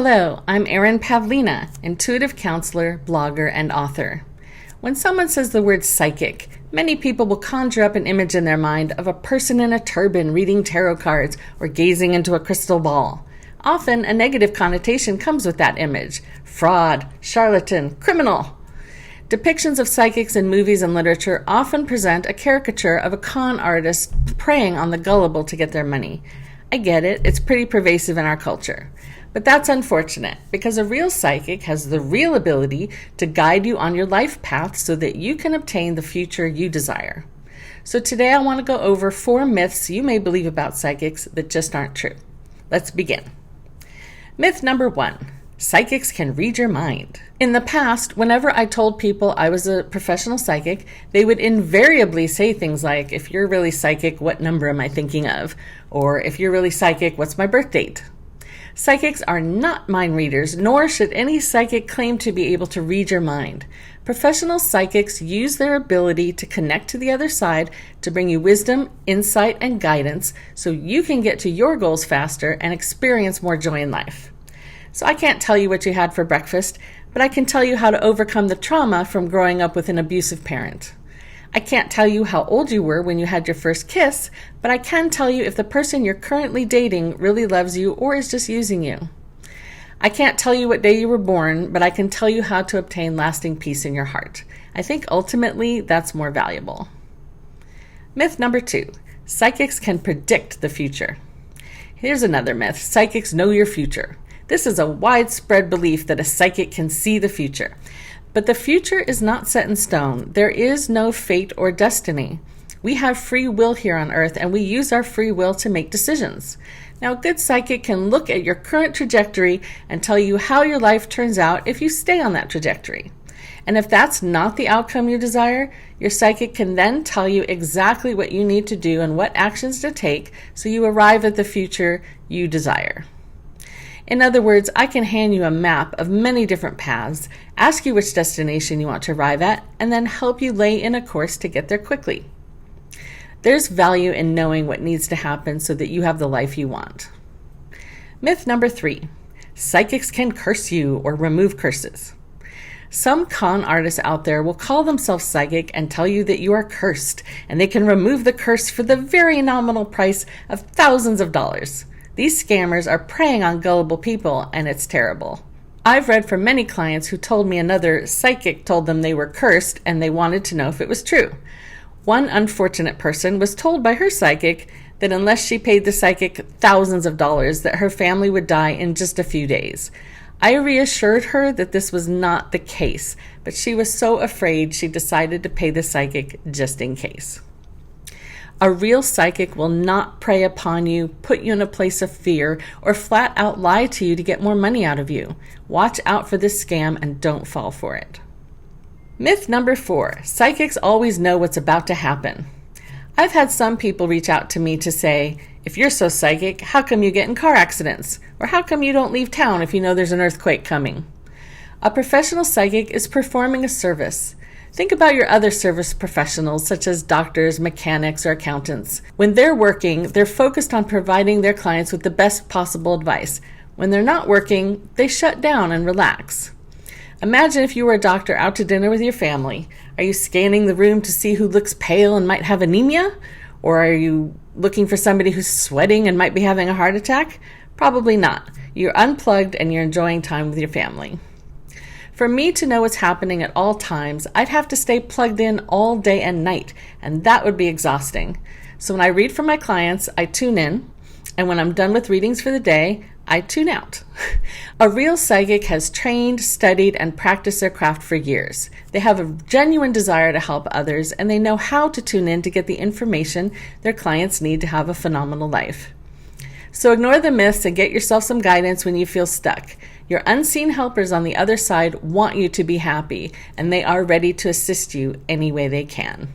Hello, I'm Erin Pavlina, intuitive counselor, blogger, and author. When someone says the word psychic, many people will conjure up an image in their mind of a person in a turban reading tarot cards or gazing into a crystal ball. Often, a negative connotation comes with that image: fraud, charlatan, criminal. Depictions of psychics in movies and literature often present a caricature of a con artist preying on the gullible to get their money. I get it, it's pretty pervasive in our culture. But that's unfortunate, because a real psychic has the real ability to guide you on your life path so that you can obtain the future you desire. So today I want to go over 4 myths you may believe about psychics that just aren't true. Let's begin. Myth number 1. Psychics can read your mind. In the past, whenever I told people I was a professional psychic, they would invariably say things like, "If you're really psychic, what number am I thinking of?" Or, "If you're really psychic, what's my birth date?" Psychics are not mind readers, nor should any psychic claim to be able to read your mind. Professional psychics use their ability to connect to the other side to bring you wisdom, insight, and guidance so you can get to your goals faster and experience more joy in life. So I can't tell you what you had for breakfast, but I can tell you how to overcome the trauma from growing up with an abusive parent. I can't tell you how old you were when you had your first kiss, but I can tell you if the person you're currently dating really loves you or is just using you. I can't tell you what day you were born, but I can tell you how to obtain lasting peace in your heart. I think ultimately that's more valuable. Myth number 2. Psychics can predict the future. Here's another myth. Psychics know your future. This is a widespread belief that a psychic can see the future. But the future is not set in stone. There is no fate or destiny. We have free will here on Earth, and we use our free will to make decisions. Now, a good psychic can look at your current trajectory and tell you how your life turns out if you stay on that trajectory. And if that's not the outcome you desire, your psychic can then tell you exactly what you need to do and what actions to take so you arrive at the future you desire. In other words, I can hand you a map of many different paths, ask you which destination you want to arrive at, and then help you lay in a course to get there quickly. There's value in knowing what needs to happen so that you have the life you want. Myth number 3. Psychics can curse you or remove curses. Some con artists out there will call themselves psychic and tell you that you are cursed, and they can remove the curse for the very nominal price of thousands of dollars. These scammers are preying on gullible people, and it's terrible. I've read from many clients who told me another psychic told them they were cursed and they wanted to know if it was true. One unfortunate person was told by her psychic that unless she paid the psychic thousands of dollars, that her family would die in just a few days. I reassured her that this was not the case, but she was so afraid she decided to pay the psychic just in case. A real psychic will not prey upon you, put you in a place of fear, or flat out lie to you to get more money out of you. Watch out for this scam and don't fall for it. Myth number 4. Psychics always know what's about to happen. I've had some people reach out to me to say, "If you're so psychic, how come you get in car accidents? Or how come you don't leave town if you know there's an earthquake coming?" A professional psychic is performing a service. Think about your other service professionals, such as doctors, mechanics, or accountants. When they're working, they're focused on providing their clients with the best possible advice. When they're not working, they shut down and relax. Imagine if you were a doctor out to dinner with your family. Are you scanning the room to see who looks pale and might have anemia? Or are you looking for somebody who's sweating and might be having a heart attack? Probably not. You're unplugged and you're enjoying time with your family. For me to know what's happening at all times, I'd have to stay plugged in all day and night, and that would be exhausting. So when I read for my clients, I tune in, and when I'm done with readings for the day, I tune out. A real psychic has trained, studied, and practiced their craft for years. They have a genuine desire to help others, and they know how to tune in to get the information their clients need to have a phenomenal life. So ignore the myths and get yourself some guidance when you feel stuck. Your unseen helpers on the other side want you to be happy, and they are ready to assist you any way they can.